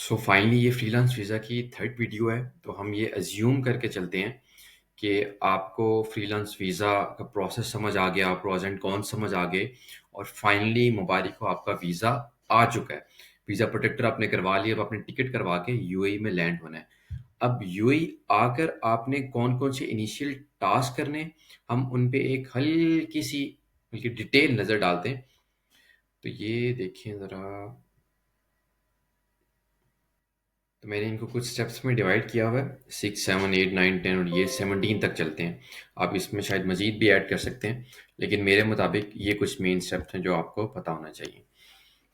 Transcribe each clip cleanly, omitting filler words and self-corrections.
So finally ये freelance visa की third video है। तो हम ये अज्यूम करके चलते हैं कि आपको फ्रीलांस वीज़ा का प्रोसेस समझ आ गया, प्रोस एंड कॉन्स समझ आ गए और फाइनली मुबारक हो, आपका वीज़ा आ चुका है। वीज़ा प्रोटेक्टर आपने करवा लिया, अब आपने टिकट करवा के यूएई में लैंड होना है। अब यूएई आकर आपने कौन-कौन से इनिशियल टास्क करने हैं, हम उन पे एक हल्की सी बल्कि डिटेल नज़र डालते हैं। तो ये देखिए ज़रा। तो मैंने इनको कुछ स्टेप्स में डिवाइड किया हुआ है, 6, 7, 8, 9, 10 और ये 17 तक चलते हैं। आप इसमें शायद मजीद भी ऐड कर सकते हैं, लेकिन मेरे मुताबिक ये कुछ मेन स्टेप्स हैं जो आपको पता होना चाहिए।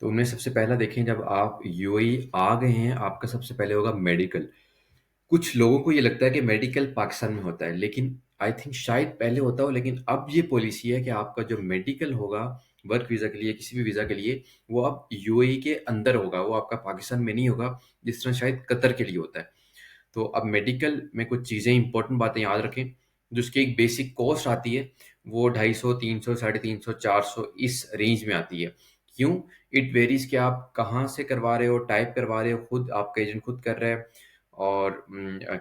तो उनमें सबसे पहला देखें, जब आप यूएई आ गए हैं, आपका सबसे पहले होगा मेडिकल। कुछ लोगों को ये लगता है कि मेडिकल पाकिस्तान में होता है, लेकिन आई थिंक शायद पहले होता हो, लेकिन अब ये पॉलिसी है कि आपका जो मेडिकल होगा वर्क वीज़ा के लिए, किसी भी वीज़ा के लिए, वो अब यूएई के अंदर होगा, वो आपका पाकिस्तान में नहीं होगा, जिस तरह शायद कतर के लिए होता है। तो अब मेडिकल में कुछ चीज़ें इंपॉर्टेंट बातें याद रखें। जो उसकी एक बेसिक कॉस्ट आती है, वो 250, 300, 350, 400 इस रेंज में आती है। क्यों? इट वेरीज कि आप कहाँ से करवा रहे हो, टाइप करवा रहे हो, खुद आपका एजेंट खुद कर रहा है, और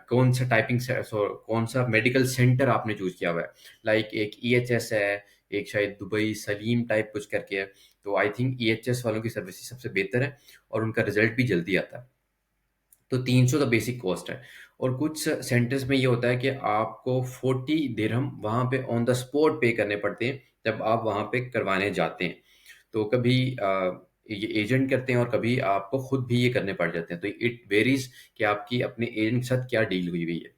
कौन सा टाइपिंग से कौन सा मेडिकल सेंटर आपने चूज किया हुआ है। लाइक एक ईएचएस है, एक शायद दुबई सलीम टाइप कुछ करके है। तो आई थिंक ईएचएस वालों की सर्विस सबसे बेहतर है और उनका रिजल्ट भी जल्दी आता है। तो 300 तो बेसिक कॉस्ट है। और कुछ सेंटर्स में ये होता है कि आपको 40 दिरहम वहाँ पे ऑन द स्पॉट पे करने पड़ते हैं जब आप वहाँ पे करवाने जाते हैं। तो कभी ये एजेंट करते हैं और कभी आपको खुद भी ये करने पड़ जाते हैं। तो इट वेरीज कि आपकी अपने एजेंट के साथ क्या डील हुई हुई है।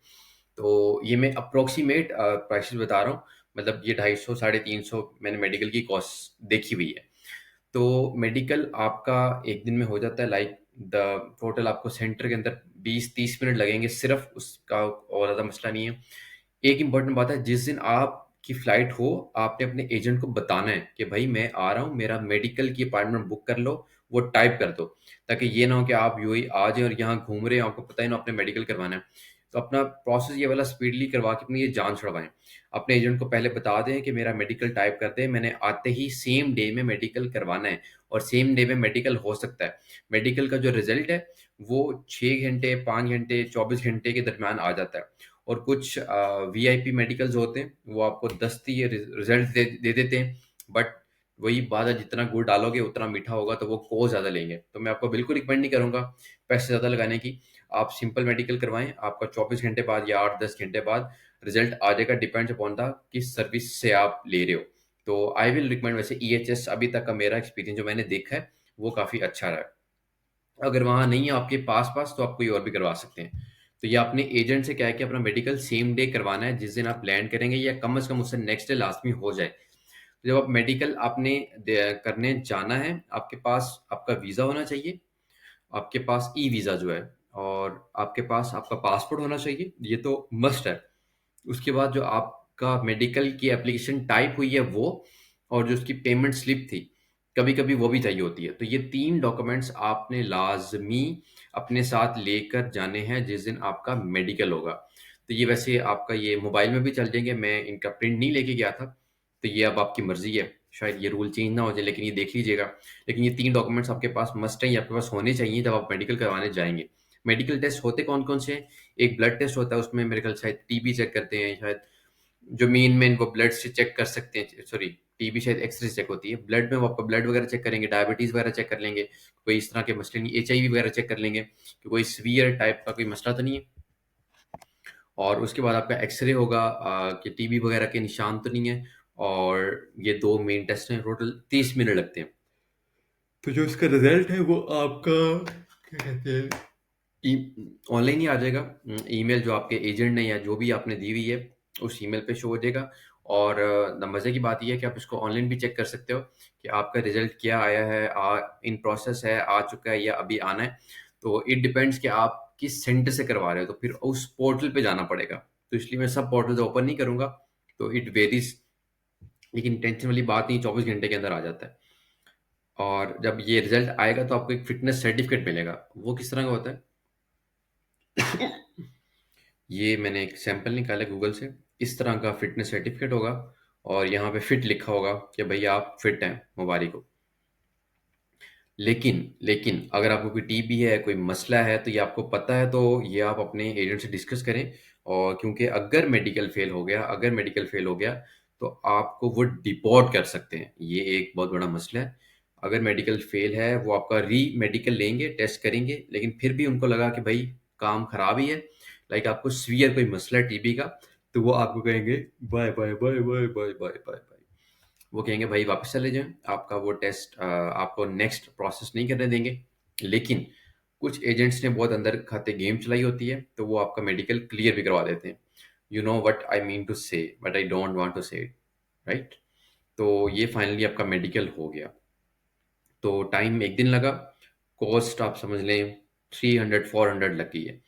तो ये मैं अप्रोक्सीमेट प्राइसेस बता रहा हूँ। मतलब ये 250, 350 मैंने मेडिकल की कॉस्ट देखी हुई है। तो मेडिकल आपका एक दिन में हो जाता है। लाइक द टोटल आपको सेंटर के अंदर 20-30 मिनट लगेंगे, सिर्फ उसका और ज़्यादा मसला नहीं है। एक इम्पॉर्टेंट बात है, जिस दिन आपकी फ्लाइट हो, आपने अपने एजेंट को बताना है कि भाई मैं आ रहा हूँ, मेरा मेडिकल की अपॉइंटमेंट बुक कर लो, वो टाइप कर दो, ताकि ये ना हो कि आप यूएई आ जाए और यहाँ घूम रहे हैं, आपको पता ही ना आपने मेडिकल करवाना है। तो अपना प्रोसेस ये वाला स्पीडली करवा के अपनी ये जान छुड़वाएं। अपने एजेंट को पहले बता दें कि मेरा मेडिकल टाइप कर दें, मैंने आते ही सेम डे में मेडिकल करवाना है, और सेम डे में मेडिकल हो सकता है। मेडिकल का जो रिजल्ट है वो 6 घंटे, 5 घंटे, 24 घंटे के दरमियान आ जाता है। और कुछ वीआईपी मेडिकल्स होते हैं, वो आपको दस्ती रिजल्ट दे देते हैं। बट वही बात है, जितना गुड़ डालोगे उतना मीठा होगा, तो वो को ज़्यादा लेंगे। तो मैं आपको बिल्कुल रिकमेंड नहीं करूंगा पैसे ज़्यादा लगाने की। आप सिंपल मेडिकल करवाएं, आपका 24 घंटे बाद या 8-10 घंटे बाद रिजल्ट आ जाएगा। डिपेंड्स अपॉन द किस सर्विस से आप ले रहे हो। तो आई विल रिकमेंड। वैसे ईएचएस अभी तक का मेरा एक्सपीरियंस जो मैंने देखा है वो काफ़ी अच्छा रहा है। अगर वहाँ नहीं है आपके पास पास, तो आप कोई और भी करवा सकते हैं। तो ये अपने एजेंट से क्या है कि अपना मेडिकल सेम डे करवाना है जिस दिन आप लैंड करेंगे, या कम से कम उससे नेक्स्ट डे लास्ट में हो जाए। तो जब आप मेडिकल आपने करने जाना है, आपके पास आपका वीज़ा होना चाहिए, आपके पास ई वीज़ा जो है, और आपके पास आपका पासपोर्ट होना चाहिए, ये तो मस्ट है। उसके बाद जो आपका मेडिकल की एप्लीकेशन टाइप हुई है वो, और जो उसकी पेमेंट स्लिप थी, कभी-कभी वो भी चाहिए होती है। तो ये 3 डॉक्यूमेंट्स आपने लाज़मी अपने साथ लेकर जाने हैं जिस दिन आपका मेडिकल होगा। तो ये वैसे आपका ये मोबाइल में भी चल जाएँगे, मैं इनका प्रिंट नहीं लेके गया था। तो ये अब आपकी मर्ज़ी है, शायद ये रूल चेंज ना हो जाए, लेकिन ये देख लीजिएगा। लेकिन ये 3 डॉक्यूमेंट्स आपके पास मस्ट हैं, ये आपके पास होने चाहिए जब आप मेडिकल करवाने जाएँगे। मेडिकल टेस्ट होते कौन-कौन से हैं? एक ब्लड टेस्ट होता है, उसमें मेरे ख्याल शायद टीबी चेक करते हैं शायद। जो मेन वो ब्लड से चेक कर सकते हैं, सॉरी, टीबी शायद एक्स-रे से चेक होती है। ब्लड में वो आपका ब्लड वगैरह चेक करेंगे, डायबिटीज़ वगैरह चेक कर लेंगे, कोई इस तरह के मसले नहीं, एचआईवी वगैरह चेक कर लेंगे कि कोई सीवियर टाइप का कोई मसला तो नहीं है। और उसके बाद आपका एक्स-रे होगा कि टीबी वगैरह के निशान तो नहीं है। और ये 2 मेन टेस्ट हैं, टोटल 30 मिनट लगते हैं। तो जो इसका रिजल्ट है वो आपका क्या कहते हैं, ऑनलाइन ही आ जाएगा। ईमेल जो आपके एजेंट ने या जो भी आपने दी हुई है, उस ईमेल पे शो हो जाएगा। और मज़े की बात ये है कि आप इसको ऑनलाइन भी चेक कर सकते हो कि आपका रिजल्ट क्या आया है, इन प्रोसेस है, आ चुका है या अभी आना है। तो इट डिपेंड्स कि आप किस सेंटर से करवा रहे हो, तो फिर उस पोर्टल पे जाना पड़ेगा। तो इसलिए मैं सब पोर्टल्स ओपन नहीं करूँगा। तो इट वेरीज, लेकिन टेंशन वाली बात नहीं, 24 घंटे के अंदर आ जाता है। और जब ये रिजल्ट आएगा तो आपको एक फिटनेस सर्टिफिकेट मिलेगा। वो किस तरह का होता है, ये मैंने एक सैंपल निकाला गूगल से। इस तरह का फिटनेस सर्टिफिकेट होगा, और यहाँ पे फिट लिखा होगा कि भैया आप फिट हैं, मुबारक हो। लेकिन लेकिन अगर आपको कोई टीबी है, कोई मसला है, तो ये आपको पता है, तो ये आप अपने एजेंट से डिस्कस करें। और क्योंकि अगर मेडिकल फेल हो गया तो आपको वो डिपोर्ट कर सकते हैं। ये एक बहुत बड़ा मसला है। अगर मेडिकल फेल है, वो आपका री मेडिकल लेंगे, टेस्ट करेंगे, लेकिन फिर भी उनको लगा कि भाई काम खराब ही है, लाइक आपको सीवियर कोई मसला है टीबी का, तो वो आपको कहेंगे bye bye bye bye bye bye bye bye. वो कहेंगे भाई वापस चले जाएं, आपका वो टेस्ट आपको नेक्स्ट प्रोसेस नहीं करने देंगे। लेकिन कुछ एजेंट्स ने बहुत अंदर खाते गेम चलाई होती है, तो वो आपका मेडिकल क्लियर भी करवा देते हैं। You know what I mean to say, but I don't want to say it, right? तो ये फाइनली आपका मेडिकल हो गया। तो टाइम एक दिन लगा, कॉस्ट आप समझ लें 300-400 लग गई है।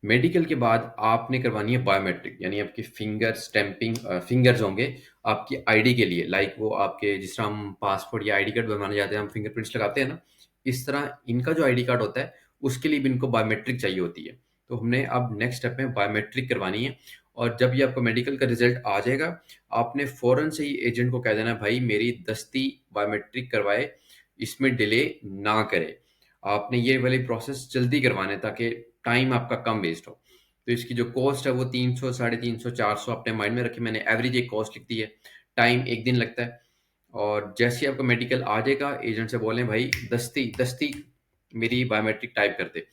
मेडिकल के बाद आपने करवानी है बायोमेट्रिक, यानी आपकी फिंगर स्टैंपिंग, फिंगर्स होंगे आपकी आईडी के लिए, लाइक वो आपके जिस तरह हम पासपोर्ट या आईडी कार्ड बनवाने जाते हैं, हम फिंगरप्रिंट्स लगाते हैं ना, इस तरह इनका जो आईडी कार्ड होता है उसके लिए भी इनको बायोमेट्रिक चाहिए होती है। तो हमने अब नेक्स्ट स्टेप में बायोमेट्रिक करवानी है। और जब ये आपका मेडिकल का रिजल्ट आ जाएगा, आपने फौरन से ही एजेंट को कह देना, भाई मेरी दस्ती बायोमेट्रिक करवाए, इसमें डिले ना करे। आपने ये वाली प्रोसेस जल्दी करवाना है ताकि टाइम आपका कम वेस्ट हो। तो इसकी जो कॉस्ट है वो 300, 350, 400 अपने माइंड में रखे, मैंने एवरेज एक कॉस्ट लिख दी है। टाइम एक दिन लगता है। और जैसे ही आपका मेडिकल आ जाएगा, एजेंट से बोलें भाई दस्ती दस्ती मेरी बायोमेट्रिक टाइप कर दे।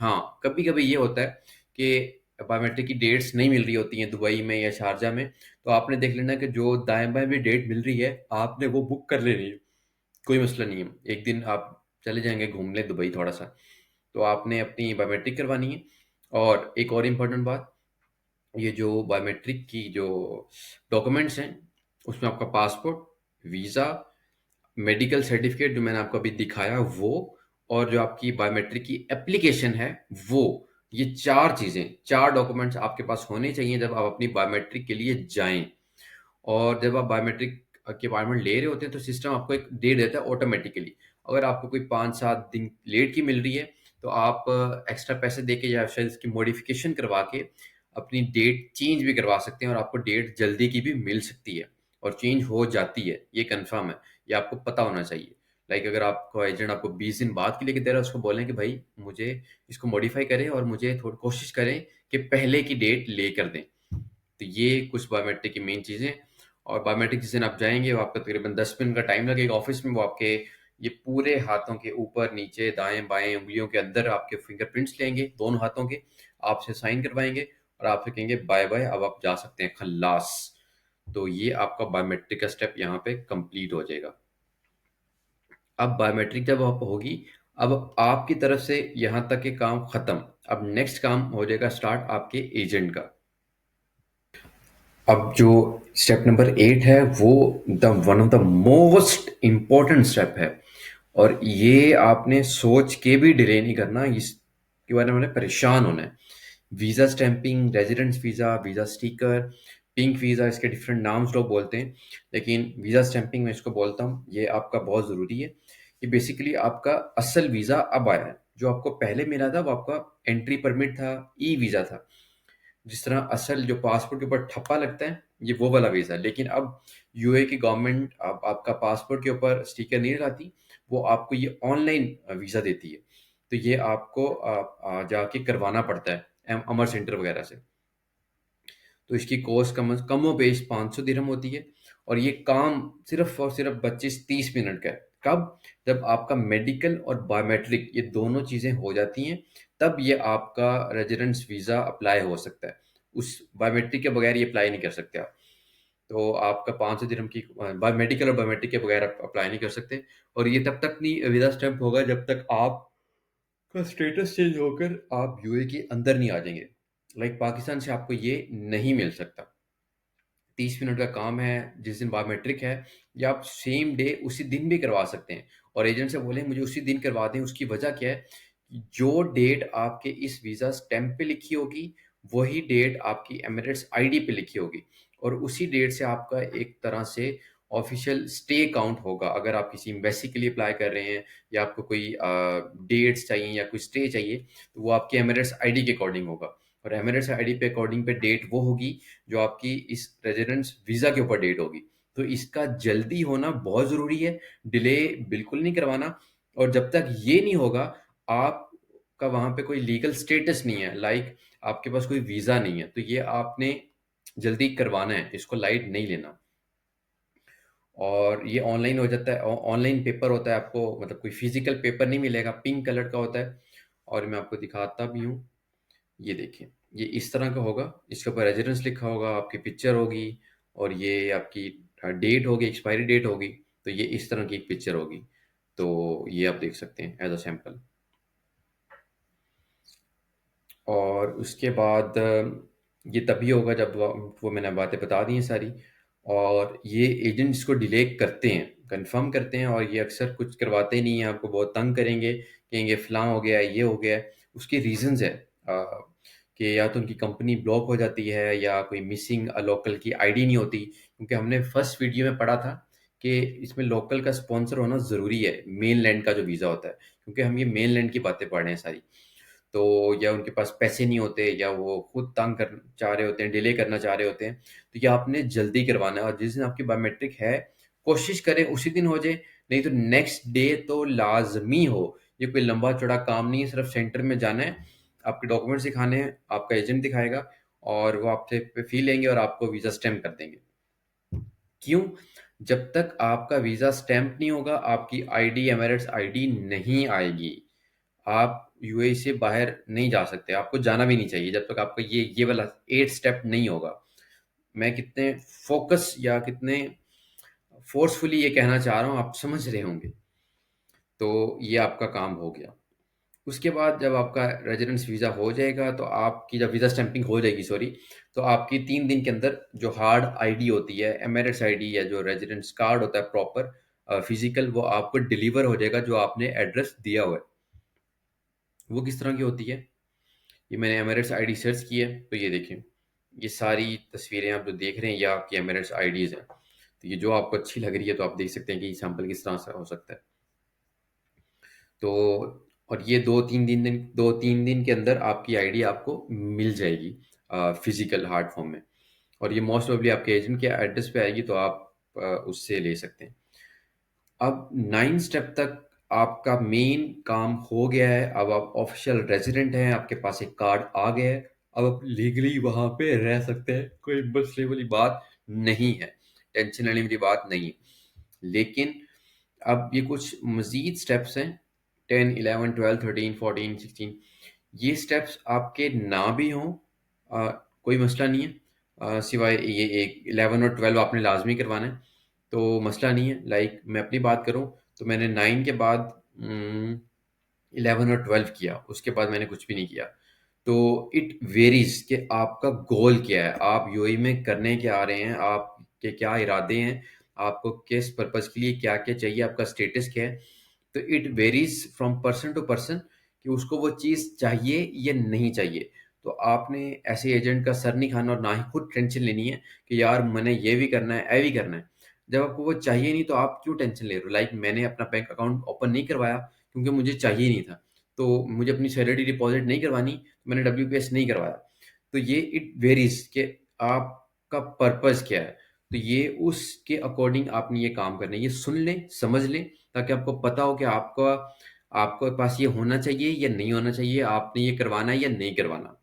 हाँ, कभी कभी ये होता है कि बायोमेट्रिक की डेट्स नहीं मिल रही होती हैं दुबई में या शारजा में, तो आपने देख लेना कि जो दाएं बाएं भी डेट मिल रही है, आपने वो बुक कर लेनी है। कोई मसला नहीं है, एक दिन आप चले जाएंगे घूमने दुबई थोड़ा सा, तो आपने अपनी बायोमेट्रिक करवानी है। और एक और इम्पोर्टेंट बात, ये जो बायोमेट्रिक की जो डॉक्यूमेंट्स हैं, उसमें आपका पासपोर्ट, वीज़ा, मेडिकल सर्टिफिकेट जो मैंने आपको अभी दिखाया वो, और जो आपकी बायोमेट्रिक की एप्लीकेशन है वो, ये चार चीज़ें, चार डॉक्यूमेंट्स आपके पास होने चाहिए जब आप अपनी बायोमेट्रिक के लिए जाएं। और जब आप बायोमेट्रिक के अपॉइंटमेंट ले रहे होते हैं, तो सिस्टम आपको एक डेट देता है ऑटोमेटिकली। अगर आपको कोई 5-7 दिन लेट की मिल रही है, तो आप एक्स्ट्रा पैसे दे के या शायद इसकी मॉडिफिकेशन करवा के अपनी डेट चेंज भी करवा सकते हैं, और आपको डेट जल्दी की भी मिल सकती है और चेंज हो जाती है, ये कंफर्म है। ये आपको पता होना चाहिए। लाइक अगर आपको एजेंट आपको 20 दिन बाद के लिए दे रहा है, उसको बोलें कि भाई मुझे इसको मॉडिफाई करें और मुझे थोड़ी कोशिश करें कि पहले की डेट लेकर दें। तो ये कुछ बायोमेट्रिक की मेन चीज़ें। और बायोमेट्रिक जिस दिन आप जाएंगे, वो आपका तकरीबन 10 मिनट का टाइम लगेगा ऑफिस में। वो आपके ये पूरे हाथों के ऊपर नीचे दाएं बाएं उंगलियों के अंदर आपके फिंगरप्रिंट्स लेंगे, दोनों हाथों के, आपसे साइन करवाएंगे और आपसे कहेंगे बाय बाय, अब आप जा सकते हैं खल्लास। तो ये आपका बायोमेट्रिक का स्टेप यहाँ पे कंप्लीट हो जाएगा। अब बायोमेट्रिक जब आप होगी, अब आपकी तरफ से यहाँ तक के काम खत्म। अब नेक्स्ट काम हो जाएगा स्टार्ट आपके एजेंट का। अब जो स्टेप नंबर 8 है, वो the one of the most important step है। और ये आपने सोच के भी डिले नहीं करना, इसके बारे में परेशान होना है। Visa stamping, residence visa, visa sticker, pink visa, इसके डिफरेंट नाम्स लोग बोलते हैं, लेकिन वीज़ा स्टैंपिंग मैं इसको बोलता हूँ। ये आपका बहुत ज़रूरी है। ये बेसिकली आपका असल वीज़ा अब आया है। जो आपको पहले मिला था वो आपका एंट्री परमिट था, ई वीज़ा था। जिस तरह असल जो पासपोर्ट के ऊपर ठप्पा लगता है, ये वो वाला वीज़ा है। लेकिन अब यूए की गवर्नमेंट आपका पासपोर्ट के ऊपर स्टिकर नहीं लगाती, वो आपको ये ऑनलाइन वीज़ा देती है। तो ये आपको जाके करवाना पड़ता है अमर सेंटर वगैरह से। तो इसकी कॉस्ट कमो बेश 500 दिरहम होती है। और ये काम सिर्फ और सिर्फ 25-30 मिनट का है। कब? जब आपका मेडिकल और बायोमेट्रिक ये दोनों चीज़ें हो जाती हैं, तब ये आपका रेजिडेंस वीज़ा अप्लाई हो सकता है। उस बायोमेट्रिक के बगैर ये अप्लाई नहीं कर सकते आप। तो आपका 500 दिरहम की मेडिकल और बायोमेट्रिक के बगैर आप अप्लाई नहीं कर सकते। और ये तब तक नहीं वीज़ा स्टैम्प होगा जब तक आपका स्टेटस चेंज होकर आप यूए के अंदर नहीं आ जाएंगे। लाइक पाकिस्तान से आपको ये नहीं मिल सकता। 30 मिनट का काम है। जिस दिन बायोमेट्रिक है, या आप सेम डे उसी दिन भी करवा सकते हैं। और एजेंट से बोलें मुझे उसी दिन करवा दें। उसकी वजह क्या है कि जो डेट आपके इस वीज़ा स्टैम्प पे लिखी होगी, वही डेट आपकी एमिरेट्स आईडी पे लिखी होगी। और उसी डेट से आपका एक तरह से ऑफिशियल स्टे काउंट होगा। अगर आप किसी एम्बेसी के लिए अप्लाई कर रहे हैं, या आपको कोई डेट्स चाहिए या कोई स्टे चाहिए, तो वो आपके एमिरेट्स आईडी के अकॉर्डिंग होगा। और एमिरेट्स आईडी पे अकॉर्डिंग पे डेट वो होगी जो आपकी इस रेजिडेंस वीज़ा के ऊपर डेट होगी। तो इसका जल्दी होना बहुत ज़रूरी है, डिले बिल्कुल नहीं करवाना। और जब तक ये नहीं होगा, आपका वहाँ पे कोई लीगल स्टेटस नहीं है, लाइक आपके पास कोई वीज़ा नहीं है, तो ये आपने जल्दी करवाना है, इसको लाइट नहीं लेना। और ये ऑनलाइन हो जाता है, ऑनलाइन पेपर होता है, आपको मतलब कोई फिजिकल पेपर नहीं मिलेगा, पिंक कलर का होता है। और मैं आपको दिखाता भी हूँ, ये देखिए, ये इस तरह का होगा, इसके ऊपर रेजिडेंस लिखा होगा, आपकी पिक्चर होगी, और ये आपकी डेट होगी, एक्सपायरी डेट होगी। तो ये इस तरह की एक पिक्चर होगी, तो ये आप देख सकते हैं एज अ सैंपल। और उसके बाद ये तभी होगा जब वो मैंने बातें बता दी हैं सारी। और ये एजेंट्स को डिले करते हैं, कंफर्म करते हैं, और ये अक्सर कुछ करवाते नहीं हैं, आपको बहुत तंग करेंगे, कहेंगे फलां हो गया है, ये हो गया है। उसके रीजंस है कि या तो उनकी कंपनी ब्लॉक हो जाती है, या कोई मिसिंग लोकल की आईडी नहीं होती, क्योंकि हमने फर्स्ट वीडियो में पढ़ा था कि इसमें लोकल का स्पॉन्सर होना ज़रूरी है, मेन लैंड का जो वीज़ा होता है, क्योंकि हम ये मेन लैंड की बातें पढ़ रहे हैं सारी। तो या उनके पास पैसे नहीं होते, या वो खुद तंग कर चाह रहे होते हैं, डिले करना चाह रहे होते हैं, तो ये आपने जल्दी करवाना है। और जिस दिन आपकी बायोमेट्रिक है, कोशिश करें उसी दिन हो जाए, नहीं तो नेक्स्ट डे तो लाजमी हो। ये कोई लंबा चौड़ा काम नहीं है, सिर्फ सेंटर में जाना है, आपके डॉक्यूमेंट्स दिखाने हैं, आपका एजेंट दिखाएगा, और वो आपसे फी लेंगे और आपको वीज़ा स्टैम्प कर देंगे। क्यों? जब तक आपका वीज़ा स्टैम्प नहीं होगा, आपकी आईडी, एमिरेट्स आईडी नहीं आएगी। आप यूएई से बाहर नहीं जा सकते, आपको जाना भी नहीं चाहिए जब तक आपका ये वाला 8 स्टेप नहीं होगा। मैं कितने फोकस या कितने फोर्सफुली ये कहना चाह रहा हूँ, आप समझ रहे होंगे। तो ये आपका काम हो गया। उसके बाद जब आपका रेजिडेंस वीज़ा हो जाएगा, तो आपकी जब वीज़ा स्टैंपिंग हो जाएगी, सॉरी, तो आपकी 3 दिन के अंदर जो हार्ड आईडी होती है, एमिरेट्स आईडी, या जो रेजिडेंस कार्ड होता है प्रॉपर फिजिकल, वो आपको डिलीवर हो जाएगा, जो आपने एड्रेस दिया हुआ है। वो किस तरह की होती है? ये मैंने एमिरेट्स आईडी सर्च की है, तो ये देखें, ये सारी तस्वीरें आप जो देख रहे हैं, ये आपकी एमिरेट्स आईडीज़ हैं। तो ये जो आपको अच्छी लग रही है, तो आप देख सकते हैं कि सैंपल किस तरह से हो सकता है। तो और ये 2-3 दिन के अंदर आपकी आईडी आपको मिल जाएगी, फिजिकल हार्ड फॉर्म में। और ये मोस्ट प्रोबेबली आपके एजेंट के एड्रेस पे आएगी, तो आप उससे ले सकते हैं। अब 9 स्टेप तक आपका मेन काम हो गया है। अब आप ऑफिशियल रेजिडेंट हैं, आपके पास एक कार्ड आ गया है, अब आप लीगली वहाँ पे रह सकते हैं, कोई मसले वाली बात नहीं है, टेंशन लेने वाली बात नहीं है। लेकिन अब ये कुछ मज़ीद स्टेप्स हैं, 10, 11, 12, 13, 14, 16, ये स्टेप्स आपके ना भी हों, कोई मसला नहीं है, सिवाय ये एक 11 और 12 आपने लाजमी करवाना है, तो मसला नहीं है। लाइक मैं अपनी बात करूं, तो मैंने 9 के बाद 11 और 12 किया, उसके बाद मैंने कुछ भी नहीं किया। तो इट वेरीज कि आपका गोल क्या है, आप यूएई में करने क्या आ रहे हैं, आपके क्या इरादे हैं, आपको किस पर्पज़ के लिए क्या क्या चाहिए, आपका स्टेटस क्या है। तो it varies from person to person कि उसको वो चीज़ चाहिए या नहीं चाहिए। तो आपने ऐसे एजेंट का सर नहीं खाना, और ना ही खुद टेंशन लेनी है कि यार मैंने ये भी करना है, ये भी करना है। जब आपको वो चाहिए नहीं, तो आप क्यों टेंशन ले रहे हो? लाइक मैंने अपना बैंक अकाउंट ओपन नहीं करवाया क्योंकि मुझे चाहिए नहीं था। तो मुझे अपनी सैलरी डिपॉजिट नहीं करवानी, तो मैंने डब्ल्यूपीएस नहीं करवाया। तो ये इट वेरीज कि आपका पर्पज़ क्या है। तो ये उसके अकॉर्डिंग आपने ये काम करना है। ये सुन लें, समझ लें, ताकि आपको पता हो कि आपका आपके पास ये होना चाहिए या नहीं होना चाहिए, आपने ये करवाना है या नहीं करवाना।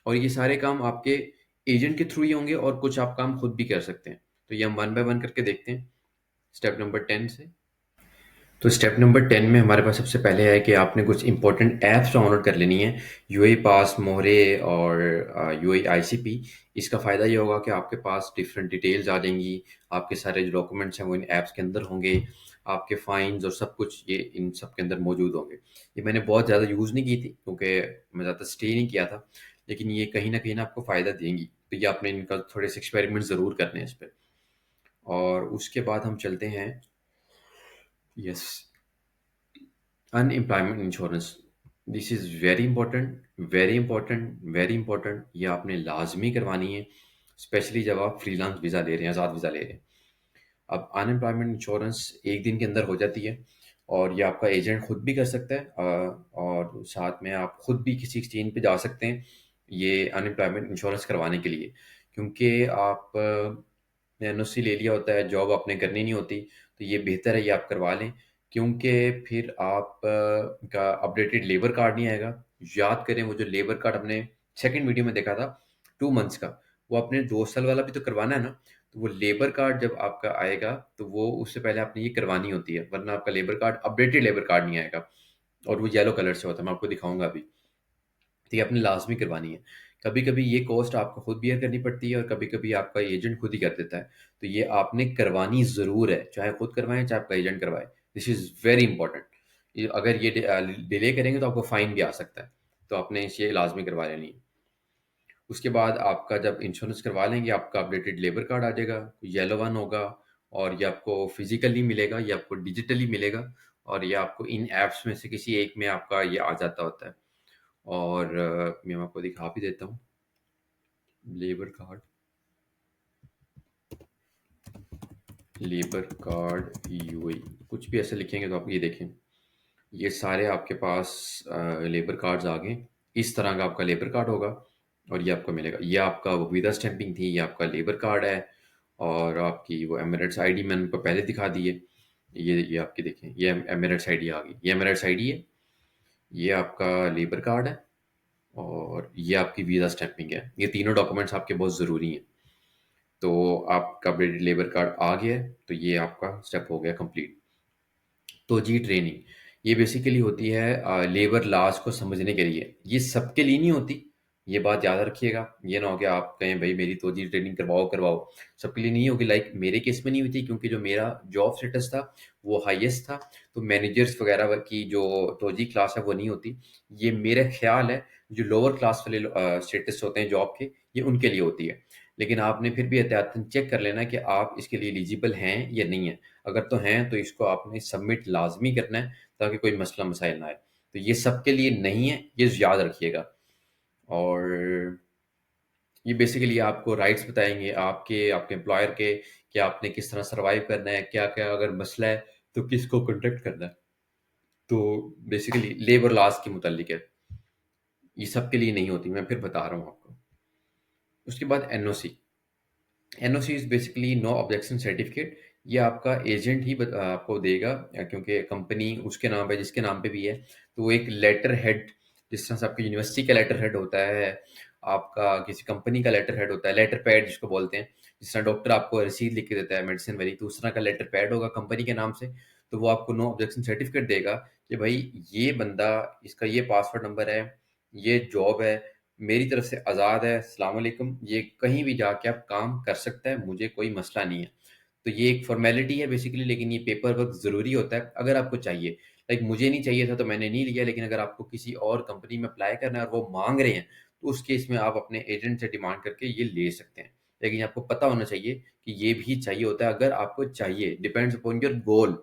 और ये सारे काम आपके एजेंट के थ्रू ही होंगे, और कुछ आप काम खुद भी कर सकते हैं। तो ये हम वन बाय वन करके देखते हैं, स्टेप नंबर 10 से। तो स्टेप नंबर 10 में हमारे पास सबसे पहले है कि आपने कुछ इंपॉर्टेंट ऐप्स डाउनलोड कर लेनी है, यूएई पास, मोहरे, और यूएई आईसीपी। इसका फ़ायदा ये होगा कि आपके पास डिफरेंट डिटेल्स आ जाएंगी, आपके सारे जो डॉक्यूमेंट्स हैं वो इन ऐप्स के अंदर होंगे, आपके फाइन्स और सब कुछ ये इन सब के अंदर मौजूद होंगे। ये मैंने बहुत ज़्यादा यूज़ नहीं की थी, क्योंकि मैं ज़्यादा स्टे नहीं किया था, लेकिन ये कहीं ना कहीं ना आपको फ़ायदा देंगी। तो ये आपने इनका थोड़े से एक्सपेरिमेंट ज़रूर करने हैं इस पर। और उसके बाद हम चलते हैं, yes, unemployment insurance. This is very important, very important, very important. ये आपने लाजमी करवानी है, स्पेशली जब आप फ्रीलांस वीज़ा ले रहे हैं, आज़ाद वीज़ा ले रहे हैं। अब अनएम्प्लॉयमेंट इंश्योरेंस एक दिन के अंदर हो जाती है, और ये आपका एजेंट खुद भी कर सकता है, और साथ में आप खुद भी किसी एक्सचेंज पे जा सकते हैं ये अनएम्प्लॉयमेंट इंश्योरेंस करवाने के लिए। क्योंकि आप ने एनओसी ले लिया होता है, जॉब आपने करनी नहीं होती, तो ये बेहतर है ये आप करवा लें। क्योंकि फिर आप का अपडेटेड लेबर कार्ड नहीं आएगा। याद करें वो जो लेबर कार्ड हमने सेकंड वीडियो में देखा था 2 मंथ्स का, वो आपने 2 साल वाला भी तो करवाना है ना। तो वो लेबर कार्ड जब आपका आएगा तो वो उससे पहले आपने ये करवानी होती है, वरना आपका labour card updated labour card नहीं आएगा। और वो येलो कलर से होता है, मैं आपको दिखाऊंगा अभी। तो ये आपने लाजमी करवानी है। कभी कभी ये कॉस्ट आपको खुद बियर करनी पड़ती है और कभी कभी आपका एजेंट खुद ही कर देता है। तो ये आपने करवानी ज़रूर है, चाहे खुद करवाएं चाहे आपका एजेंट करवाए। This is very important. अगर ये डिले करेंगे तो आपको फाइन भी आ सकता है। तो आपने ये लाजमी करवा लेनी है। उसके बाद आपका जब इंश्योरेंस करवा लेंगे, आपका अपडेटेड लेबर कार्ड आ जाएगा, येलो वन होगा। और ये आपको फिजिकली मिलेगा, ये आपको डिजिटली मिलेगा। और ये आपको इन ऐप्स में से किसी एक में आपका ये आ जाता होता है। और मैं आपको दिखा भी देता हूँ labour card. Labour card UAE कुछ भी ऐसे लिखेंगे तो आप ये देखें, ये सारे आपके पास लेबर कार्ड्स आ गए। इस तरह का आपका लेबर कार्ड होगा और ये आपको मिलेगा। ये आपका वो विदा स्टैंपिंग थी, ये आपका लेबर कार्ड है। और आपकी वो एमिरेट्स आईडी मैंने उनको पहले दिखा दी है। ये आपकी देखें, ये एमिरेट्स आईडी आ गई, ये एमिरेट्स आईडी है। ये आपका लेबर कार्ड है और ये आपकी वीज़ा स्टैंपिंग है। ये तीनों डॉक्यूमेंट्स आपके बहुत ज़रूरी हैं। तो आपका अपडेटेड लेबर कार्ड आ गया है, तो ये आपका स्टेप हो गया कंप्लीट। तो जी ट्रेनिंग ये बेसिकली होती है लेबर लॉज को समझने के लिए। ये सबके लिए नहीं होती, ये बात याद रखिएगा। ये ना हो कि आप कहें भाई मेरी तो जी ट्रेनिंग करवाओ करवाओ। सबके लिए नहीं होगी। लाइक मेरे केस में नहीं हुई थी, क्योंकि जो मेरा जॉब स्टेटस था वो हाईएस्ट था। तो मैनेजर्स वगैरह की जो तोजी क्लास है वो नहीं होती। ये मेरा ख्याल है जो लोअर क्लास वाले स्टेटस होते हैं जॉब के, ये उनके लिए होती है। लेकिन आपने फिर भी एहतियातन चेक कर लेना कि आप इसके लिए एलिजिबल हैं या नहीं है। अगर तो हैं तो इसको आपने सबमिट लाजमी करना है, ताकि कोई मसला मसाइल ना आए। तो ये सबके लिए नहीं है, ये याद रखिएगा। और ये बेसिकली आपको राइट्स बताएंगे आपके आपके एम्प्लॉयर के, कि आपने किस तरह सरवाइव करना है, क्या क्या अगर मसला है तो किसको कॉन्टेक्ट करना है। तो बेसिकली लेबर लॉज के मुतालिक है। ये सबके लिए नहीं होती, मैं फिर बता रहा हूँ आपको। उसके बाद NOC. NOC is basically no objection certificate. ये आपका एजेंट ही आपको देगा, क्योंकि कंपनी उसके नाम पे जिसके नाम पे भी है। तो वो एक लेटर हेड, जिस तरह से आपकी यूनिवर्सिटी का लेटर हेड होता है, आपका किसी कंपनी का लेटर हेड होता है, लेटर पैड जिसको बोलते हैं। जिस तरह डॉक्टर आपको रसीद लिख के देता है मेडिसिन वाली, तो उस तरह का लेटर पैड होगा कंपनी के नाम से। तो वो आपको नो ऑब्जेक्शन सर्टिफिकेट देगा कि भाई ये बंदा, इसका ये पासवर्ड नंबर है, ये जॉब है, मेरी तरफ से आज़ाद है, अस्सलाम वालेकुम, ये कहीं भी जाके आप काम कर सकता है, मुझे कोई मसला नहीं है। तो ये एक फॉर्मेलिटी है बेसिकली, लेकिन ये पेपर वर्क ज़रूरी होता है अगर आपको चाहिए। लाइक मुझे नहीं चाहिए था तो मैंने नहीं लिया, लेकिन अगर आपको किसी और कंपनी में अप्लाई करना है और वो मांग रहे हैं, तो उस केस में आप अपने एजेंट से डिमांड करके ये ले सकते हैं। लेकिन आपको पता होना चाहिए कि ये भी चाहिए होता है अगर आपको चाहिए, डिपेंड्स अपॉन योर गोल।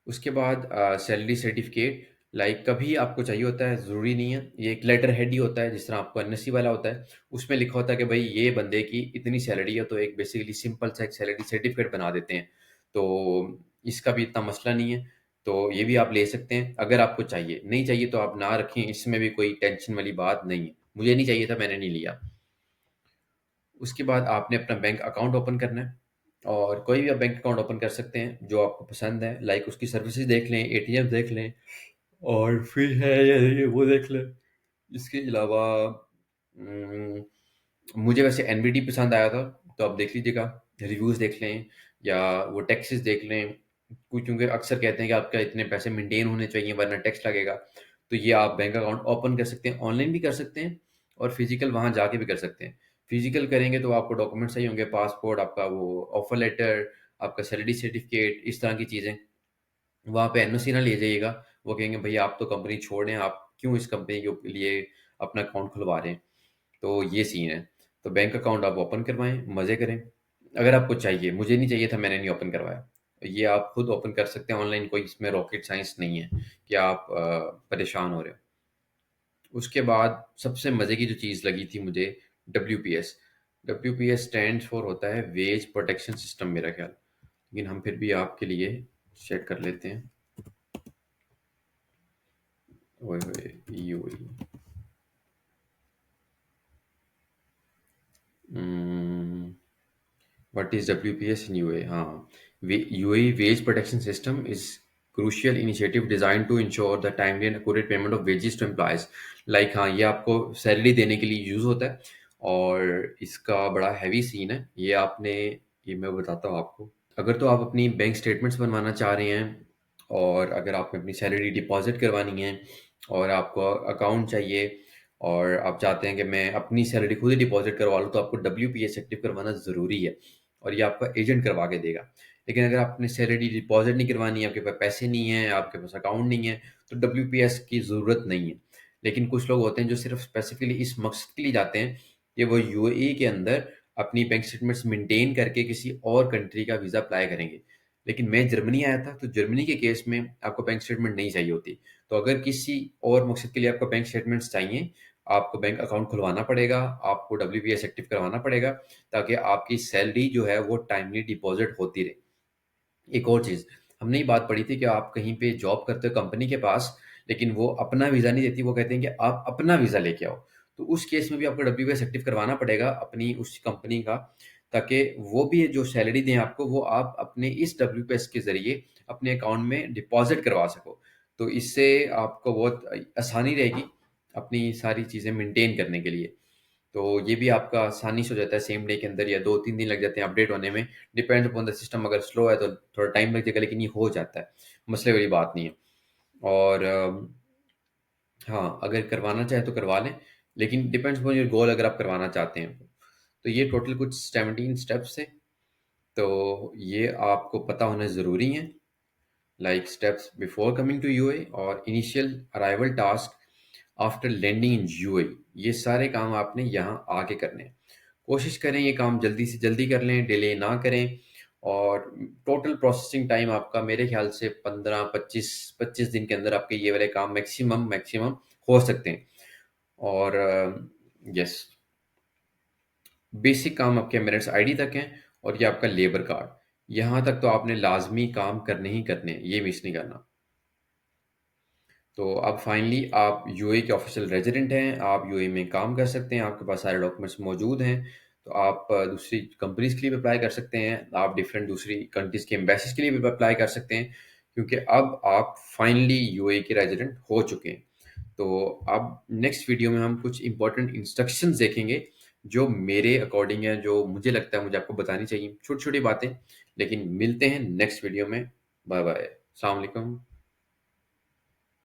उसके बाद सैलरी सर्टिफिकेट, लाइक कभी आपको चाहिए होता है, ज़रूरी नहीं है। ये एक लेटर हेड ही होता है, जिस तरह आपको एनएससी वाला होता है। उसमें लिखा होता है कि भाई ये बंदे की इतनी सैलरी है, तो एक बेसिकली सिंपल सा एक सैलरी सर्टिफिकेट बना देते हैं। तो इसका भी इतना मसला नहीं है। तो ये भी आप ले सकते हैं अगर आपको चाहिए। नहीं चाहिए तो आप ना रखें, इसमें भी कोई टेंशन वाली बात नहीं है। मुझे नहीं चाहिए था, मैंने नहीं लिया। उसके बाद आपने अपना बैंक अकाउंट ओपन करना है। और कोई भी आप बैंक अकाउंट ओपन कर सकते हैं जो आपको पसंद है। लाइक उसकी सर्विसेज देख लें, एटीएम देख लें, और फिर है या ये वो देख लें। इसके अलावा उम, मुझे वैसे एनबीडी पसंद आया था, तो आप देख लीजिएगा, रिव्यूज़ देख लें या वो टैक्सेस देख लें। क्योंकि अक्सर कहते हैं कि आपका इतने पैसे मेंटेन होने चाहिए वरना टैक्स लगेगा। तो ये आप बैंक अकाउंट ओपन कर सकते हैं, ऑनलाइन भी कर सकते हैं और फिजिकल वहाँ जाके भी कर सकते हैं। फिजिकल करेंगे तो आपको डॉक्यूमेंट चाहिए होंगे, पासपोर्ट, आपका वो ऑफर लेटर, आपका सैलरी सर्टिफिकेट, इस तरह की चीज़ें। वहाँ पे एनओसी ना ले जाइएगा। वो कहेंगे भैया आप तो कंपनी छोड़ रहे हैं, आप क्यों इस कंपनी के लिए अपना अकाउंट खुलवा रहे हैं। तो ये सीन है। तो बैंक अकाउंट आप ओपन करवाएं, मज़े करें। अगर आपको चाहिए, मुझे नहीं चाहिए था, मैंने नहीं ओपन करवाया। ये आप खुद ओपन कर सकते हैं ऑनलाइन, कोई इसमें रॉकेट साइंस नहीं है कि आप परेशान हो रहे हो। उसके बाद सबसे मज़े की जो चीज़ लगी थी मुझे, W P S stand for होता है वेज प्रोटेक्शन सिस्टम मेरा ख्याल। लेकिन हम फिर भी आपके लिए चेक कर लेते हैं। ओए होए, UAE. What is WPS in UAE? हाँ, UAE Wage Protection System is crucial initiative designed to ensure the timely and accurate payment of wages to employees. Like हाँ, ये आपको सैलरी देने के लिए यूज़ होता है और इसका बड़ा हैवी सीन है। ये मैं बताता हूँ आपको। अगर तो आप अपनी बैंक स्टेटमेंट्स बनवाना चाह रहे हैं और अगर आपने अपनी सैलरी डिपॉजिट करवानी है और आपको अकाउंट चाहिए और आप चाहते हैं कि मैं अपनी सैलरी खुद ही डिपॉजिट करवा लूँ, तो आपको WPS एक्टिव करवाना ज़रूरी है और ये आपका एजेंट करवा के देगा। लेकिन अगर आपने सैलरी डिपॉजिट नहीं करवानी है, आपके पास पैसे नहीं हैं, आपके पास अकाउंट नहीं है, तो WPS की ज़रूरत नहीं है। लेकिन कुछ लोग होते हैं जो सिर्फ स्पेसिफिकली इस मकसद के लिए जाते हैं कि वो UAE के अंदर अपनी बैंक स्टेटमेंट्स मेंटेन करके किसी और कंट्री का वीज़ा अप्लाई करेंगे। लेकिन मैं जर्मनी आया था, तो जर्मनी के केस में आपको बैंक स्टेटमेंट नहीं चाहिए होती। तो अगर किसी और मकसद के लिए आपको बैंक स्टेटमेंट्स चाहिए, आपको बैंक अकाउंट खुलवाना पड़ेगा, आपको WPS एक्टिव करवाना पड़ेगा, ताकि आपकी सैलरी जो है वो टाइमली डिपॉज़िट होती रहे। एक और चीज़, हमने ये बात पढ़ी थी कि आप कहीं पे जॉब करते हो कंपनी के पास, लेकिन वो अपना वीज़ा नहीं देती, वो कहते हैं कि आप अपना वीज़ा लेके आओ। तो उस केस में भी आपको WPS एक्टिव करवाना पड़ेगा अपनी उस कंपनी का, ताकि वो भी जो सैलरी दें आपको, वो आप अपने इस WPS के ज़रिए अपने अकाउंट में डिपॉज़िट करवा सको। तो इससे आपको बहुत आसानी रहेगी अपनी सारी चीज़ें मेंटेन करने के लिए। तो ये भी आपका आसानी से हो जाता है सेम डे के अंदर, या 2-3 दिन लग जाते हैं अपडेट होने में। डिपेंड्स अपॉन द सिस्टम, अगर स्लो है तो थोड़ा टाइम लग जाएगा, लेकिन ये हो जाता है, मसले वाली बात नहीं है। और हाँ, अगर करवाना चाहें तो करवा लें, लेकिन डिपेंड्स अपॉन योर गोल, अगर आप करवाना चाहते हैं। तो ये टोटल कुछ 17 स्टेप्स हैं, तो ये आपको पता होना ज़रूरी है। Like steps before coming to UAE और initial arrival task after landing in UAE, ये सारे काम आपने यहाँ आके करने हैं। कोशिश करें ये काम जल्दी से जल्दी कर लें, डिले ना करें। और टोटल प्रोसेसिंग टाइम आपका मेरे ख्याल से 15-25 दिन के अंदर आपके ये वाले काम मैक्सिमम मैक्सिमम हो सकते हैं। और यस, बेसिक काम आपके एमिरेट्स आईडी तक हैं, और ये आपका लेबर कार्ड, यहाँ तक तो आपने लाजमी काम करने ही करने हैं, ये मिस नहीं करना। तो अब फाइनली आप यूएई के ऑफिशियल रेजिडेंट हैं, आप यूएई में काम कर सकते हैं, आपके पास सारे डॉक्यूमेंट्स मौजूद हैं। तो आप दूसरी कंपनीज के लिए भी अप्लाई कर सकते हैं, आप डिफरेंट दूसरी कंट्रीज के एम्बेसीज के लिए भी अप्लाई कर सकते हैं, क्योंकि अब आप फाइनली यूएई के रेजिडेंट हो चुके हैं। तो अब नेक्स्ट वीडियो में हम कुछ इंपॉर्टेंट इंस्ट्रक्शंस देखेंगे जो मेरे अकॉर्डिंग है, जो मुझे लगता है मुझे आपको बतानी चाहिए, छोटी छोटी बातें। लेकिन मिलते हैं नेक्स्ट वीडियो में। बाय बाय, अस्सलाम वालेकुम।